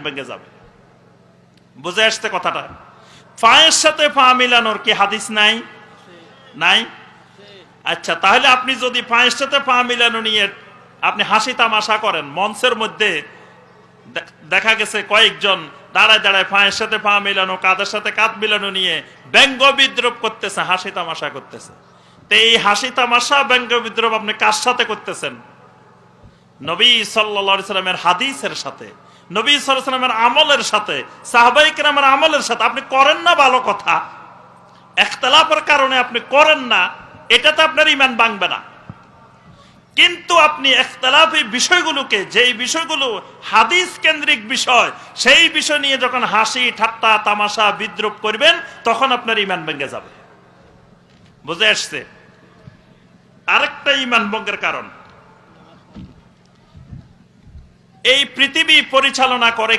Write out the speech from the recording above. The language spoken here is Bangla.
ভেঙে যাবে। বুঝে আসছে কথাটা? পায়ের সাথে পা মিলানোর কি হাদিস নাই? নাই? আচ্ছা, তাহলে আপনি যদি পায়ের সাথে পা মিলানো নিয়ে আপনি হাসি তামাশা করেন, মঞ্চের মধ্যে দেখা গেছে কয়েকজন দাঁড়ায় দাঁড়ায় পায়ের সাথে পা মিলানো, কাঁধের সাথে কাঁধ মিলানো নিয়ে ব্যঙ্গ বিদ্রুপ করতেছে, হাসি তামাশা করতেছে। তো এই হাসি তামাশা ব্যঙ্গ বিদ্রুপ আপনি কার সাথে করতেছেন? নবী সাল্লাল্লাহু আলাইহি সাল্লামের হাদিসের সাথে, নবী সাল্লাল্লাহু আলাইহি সাল্লামের আমলের সাথে, সাহাবায়ে কেরামের আমলের সাথে আপনি করেন না, ভালো কথা। ইখতিলাফের কারণে আপনি করেন না, এটাতে আপনার ঈমান ভাঙবে না। কিন্তু আপনি ইখতিলাফি বিষয়গুলোকে, যেই বিষয়গুলো হাদিস কেন্দ্রিক বিষয়, সেই বিষয় নিয়ে যখন হাসি ঠাট্টা তামাশা বিদ্রুপ করবেন, তখন আপনার ঈমান ভেঙে যাবে। বুঝে আসছে? আরেকটা ঈমান ভঙ্গের কারণ, এই পৃথিবী পরিচালনা করে